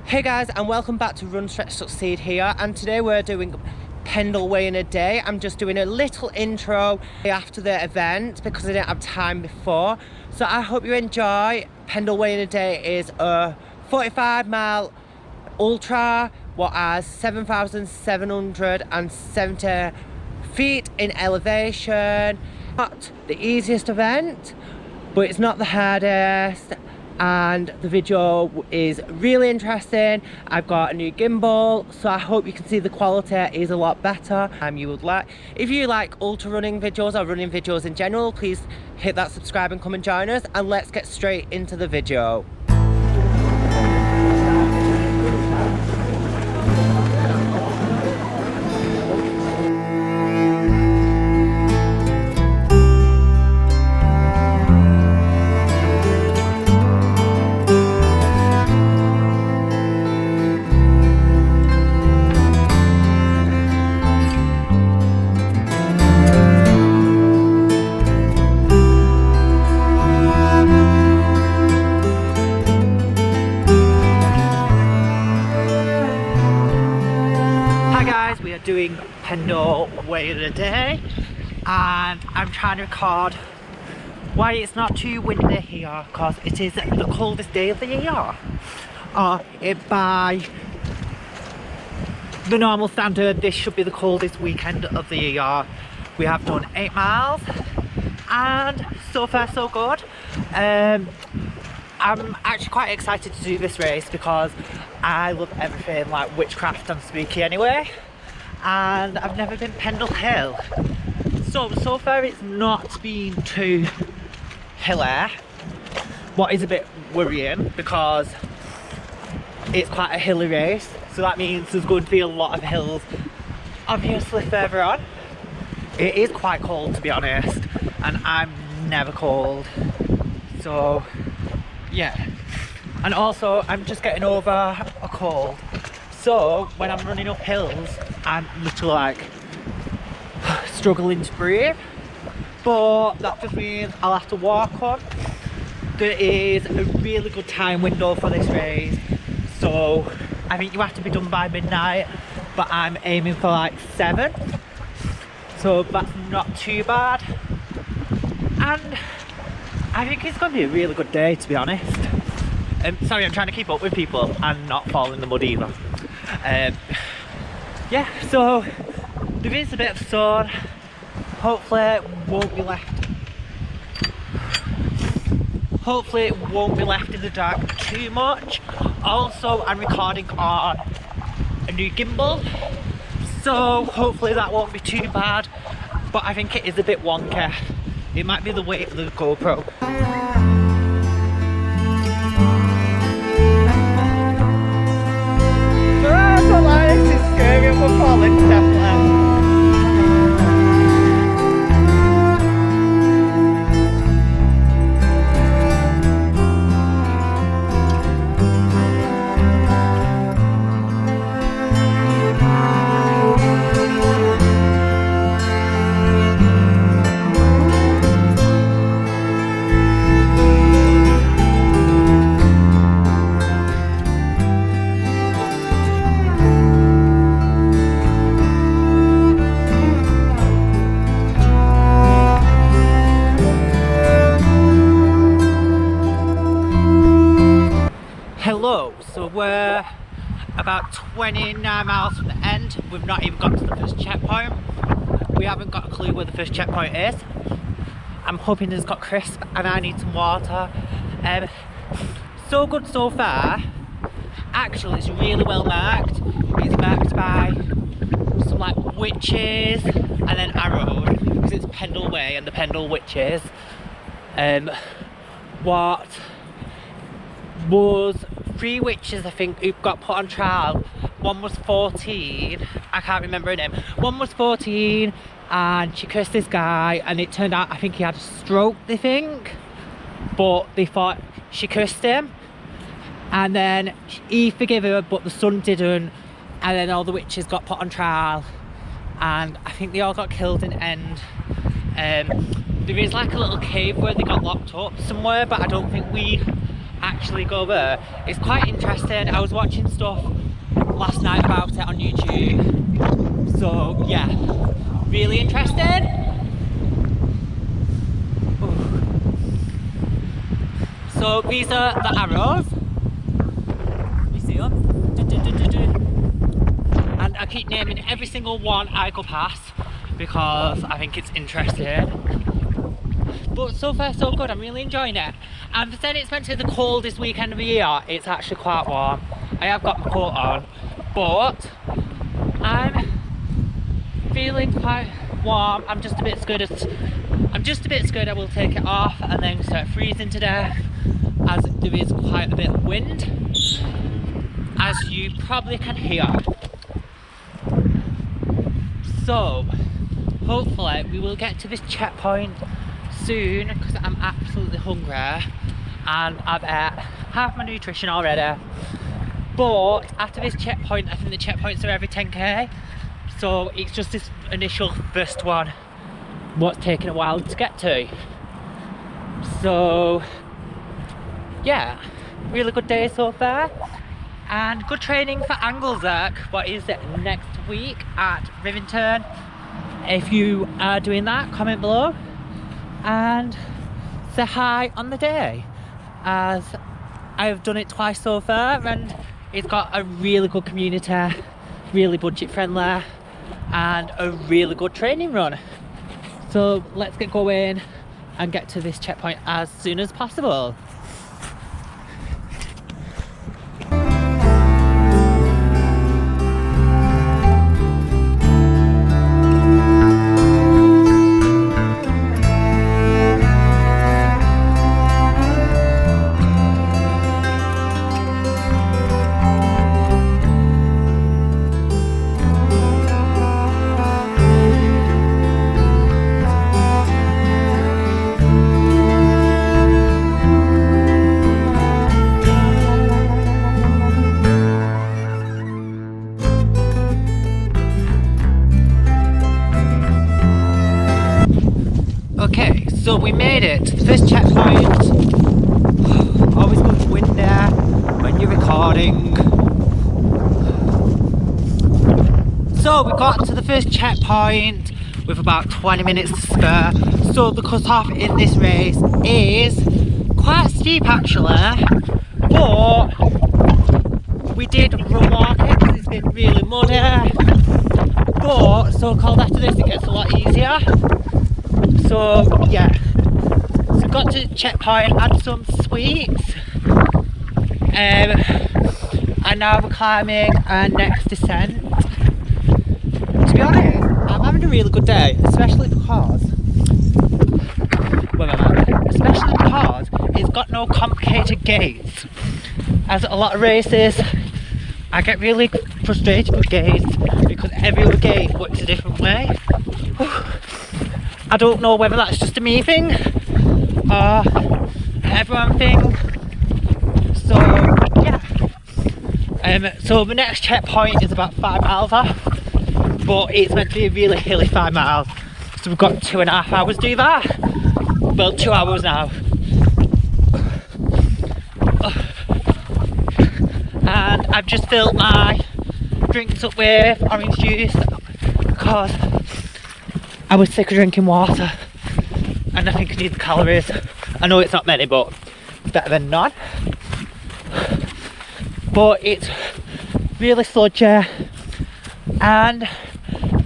Hey guys, and welcome back to Run Stretch Succeed here, and today we're doing Pendle Way in a day. I'm just doing a little intro after the event because I didn't have time before. So I hope you enjoy. Pendle Way in a day is a 45-mile ultra, what has 7,770 feet in elevation. Not the easiest event, but it's not the hardest. And the video is really interesting. I've got a new gimbal, so I hope you can see the quality is a lot better. You would like, if you like ultra running videos or running videos in general, please hit that subscribe and come and join us, and let's get straight into the video. We are doing Pendle Way in a day, and I'm trying to record why it's not too windy here, because it is the coldest day of the year. By the normal standard, this should be the coldest weekend of the year. We have done 8 miles, and so far so good. I'm actually quite excited to do this race because I love everything like witchcraft and spooky anyway. And I've never been Pendle Hill, so far it's not been too hilly, what is a bit worrying because it's quite a hilly race, so that means there's going to be a lot of hills obviously further on. It is quite cold, to be honest, and I'm never cold, so yeah. And also I'm just getting over a cold, so when I'm running up hills I'm literally like struggling to breathe, but that just means I'll have to walk up. There is a really good time window for this race, so I think you have to be done by midnight, but I'm aiming for like 7, so that's not too bad, and I think it's going to be a really good day, to be honest. Sorry, I'm trying to keep up with people and not fall in the mud either. Yeah, so there is a bit of sun. Hopefully it won't be left in the dark too much. Also, I'm recording on a new gimbal, so hopefully that won't be too bad, but I think it is a bit wonky. It might be the weight of the GoPro. This is scary, we're falling definitely. Hello, so we're about 29 miles from the end. We've not even got to the first checkpoint. We haven't got a clue where the first checkpoint is. I'm hoping it's got crisp and I need some water. So good so far. Actually, it's really well marked. It's marked by some like witches and then arrows, because it's Pendle Way and the Pendle Witches. What was 3 witches, I think, who got put on trial. One was 14, I can't remember her name. One was 14 and she cursed this guy, and it turned out I think he had a stroke, they think, but they thought she cursed him, and then he forgave her but the son didn't, and then all the witches got put on trial and I think they all got killed in the end. There is like a little cave where they got locked up somewhere, but I don't think we actually go there. It's quite interesting. I was watching stuff last night about it on YouTube, so yeah, really interesting. Ooh. So these are the arrows. You see them? And I keep naming every single one I go past because I think it's interesting. But so far so good, I'm really enjoying it. And then it's meant to be the coldest weekend of the year. It's actually quite warm. I have got my coat on, but I'm feeling quite warm. I'm just a bit scared I will take it off and then start freezing to death, as there is quite a bit of wind, as you probably can hear. So hopefully we will get to this checkpoint soon, because I'm absolutely hungry and I've ate half my nutrition already. But after this checkpoint, I think the checkpoints are every 10k, so it's just this initial first one what's taking a while to get to. So yeah, really good day so far, and good training for Anglezerk. What is it, next week at Rivington? If you are doing that, comment below and say hi on the day, as I've done it twice so far and it's got a really good community, really budget friendly, and a really good training run. So let's get going and get to this checkpoint as soon as possible. Okay, so we made it to the first checkpoint. Always good wind there when you're recording. So we got to the first checkpoint with about 20 minutes to spare. So the cut-off in this race is quite steep actually, but we did run walk it because it's been really muddy. But so called after this it gets a lot easier. So yeah, so got to the checkpoint, had some sweets, and now we're climbing our next descent. To be honest, I'm having a really good day, especially because it's got no complicated gates. As a lot of races, I get really frustrated with gates because every other gate works a different way. I don't know whether that's just a me thing or everyone thing. So yeah. So the next checkpoint is about 5 miles off, but it's meant to be a really hilly 5 miles. So we've got 2.5 hours to do that. Well, 2 hours now. And I've just filled my drinks up with orange juice because I was sick of drinking water and I think I need the calories. I know it's not many, but it's better than none. But it's really sludgy and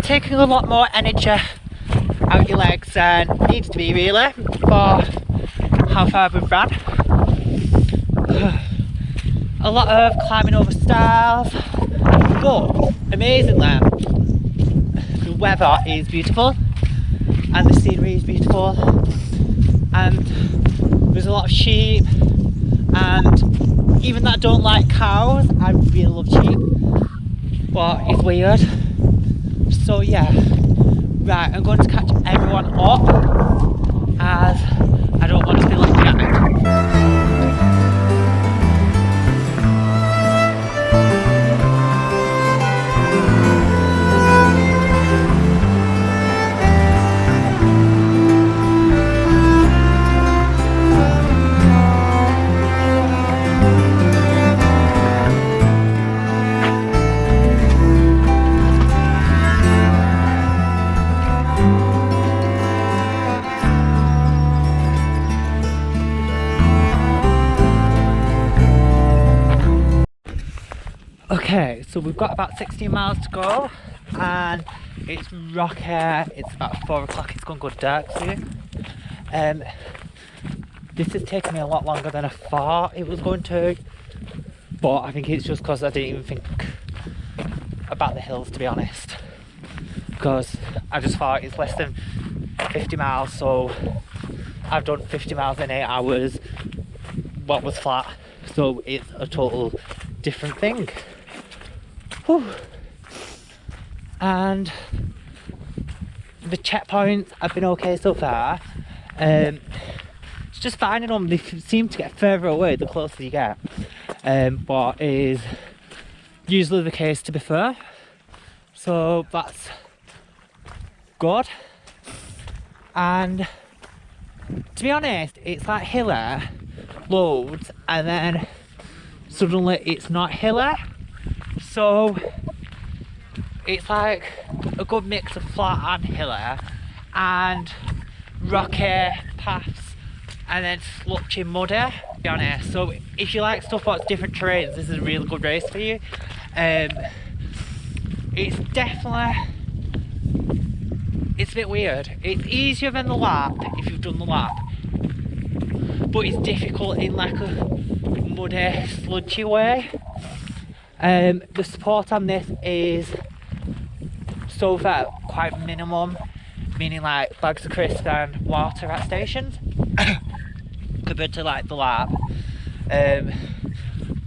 taking a lot more energy out your legs than needs to be really for how far we've run. A lot of climbing over stiles, but amazingly the weather is beautiful and the scenery is beautiful, and there's a lot of sheep, and even though I don't like cows, I really love sheep, but it's weird. So yeah, right, I'm going to catch everyone up as I don't want to be left behind. Okay, so we've got about 16 miles to go and it's rocky. It's about 4 o'clock, it's gone good dark soon. This has taken me a lot longer than I thought it was going to, but I think it's just because I didn't even think about the hills, to be honest, because I just thought it's less than 50 miles, so I've done 50 miles in 8 hours, what was flat, so it's a total different thing. Whew. And the checkpoints have been okay so far. It's just finding them, they seem to get further away the closer you get, but is usually the case, to be fair, so that's good. And to be honest, it's like hilly loads and then suddenly it's not hilly, so it's like a good mix of flat and hilly and rocky paths and then slutchy muddy, to be honest. So if you like stuff that's different terrains, this is a really good race for you. It's definitely, it's a bit weird. It's easier than the lap if you've done the lap, but it's difficult in like a muddy, sludgy way. The support on this is so far quite minimum, meaning like bags of crisps and water at stations compared to like the lap.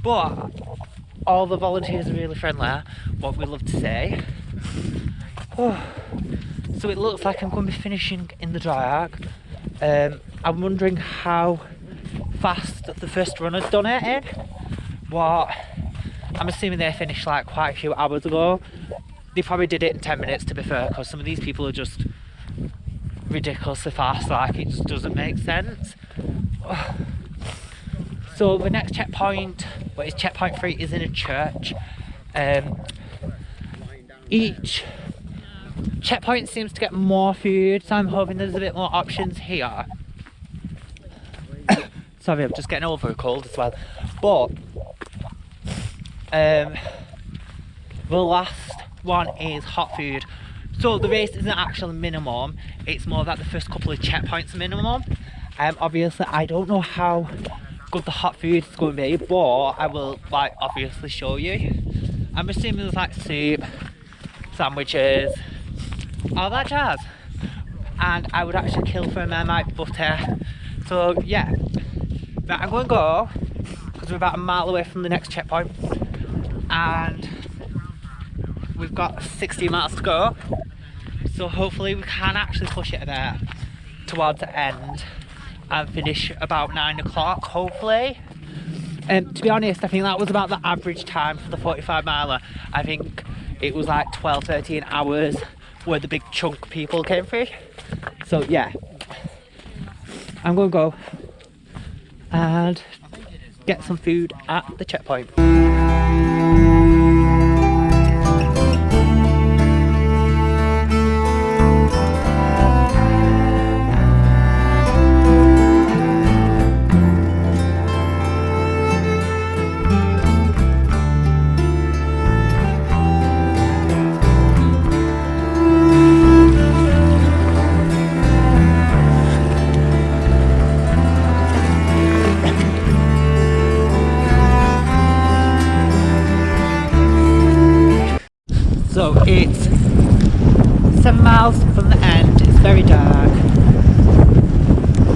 But all the volunteers are really friendly, what we love to say. So it looks like I'm going to be finishing in the dry arc. I'm wondering how fast the first runner's done it in. What, I'm assuming they finished like quite a few hours ago. They probably did it in 10 minutes, to be fair, because some of these people are just ridiculously fast, like it just doesn't make sense. So the next checkpoint, what is checkpoint 3, is in a church. Each checkpoint seems to get more food, so I'm hoping there's a bit more options here. Sorry, I'm just getting over a cold as well. But the last one is hot food. So the race isn't actually minimum, it's more that the first couple of checkpoints are minimum. Obviously I don't know how good the hot food is going to be, but I will like obviously show you. I'm assuming there's like soup, sandwiches, all that jazz, and I would actually kill for a Marmite butter. So yeah, but I'm going to go because we're about a mile away from the next checkpoint and we've got 60 miles to go, so hopefully we can actually push it a bit towards the end and finish about 9 o'clock hopefully. To be honest, I think that was about the average time for the 45 miler. I think it was like 12-13 hours where the big chunk people came through. So yeah, I'm gonna go and get some food at the checkpoint. So it's 7 miles from the end, it's very dark.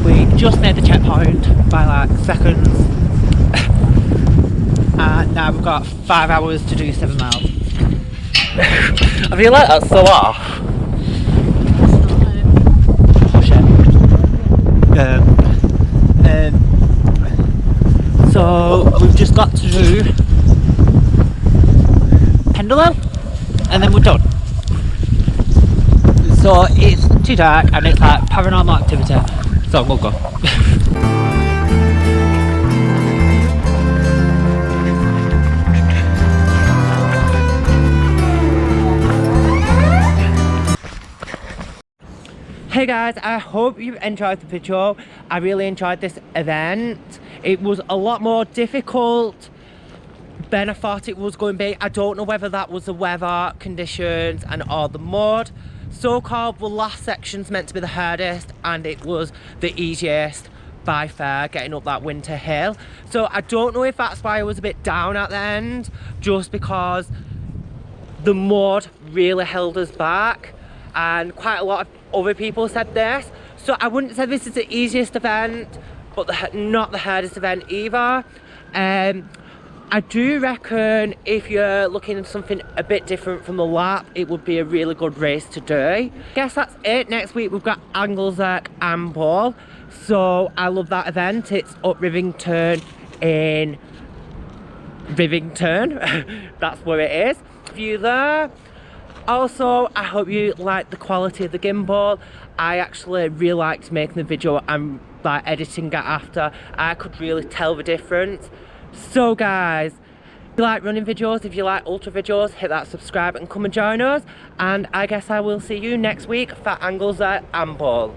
We just made the checkpoint by like seconds and now we've got 5 hours to do 7 miles. I feel like that's so off. Oh shit. So we've just got to do Pendle Way and then we're done. So it's too dark and it's like paranormal activity, so we'll go. Hey guys, I hope you enjoyed the video. I really enjoyed this event. It was a lot more difficult than I thought it was going to be. I don't know whether that was the weather conditions and all the mud. So-called the last section's meant to be the hardest, and it was the easiest by far, getting up that winter hill. So I don't know if that's why I was a bit down at the end, just because the mud really held us back, and quite a lot of other people said this. So I wouldn't say this is the easiest event, but not the hardest event either. I do reckon if you're looking at something a bit different from the lap, it would be a really good race to do. Guess that's it. Next week we've got Anglesey and Ball. So I love that event. It's up Rivington in Rivington. That's where it is. View there. Also, I hope you like the quality of the gimbal. I actually really liked making the video and like editing it after. I could really tell the difference. So guys, if you like running videos, if you like ultra videos, hit that subscribe and come and join us. And I guess I will see you next week for Anglesey and Ball.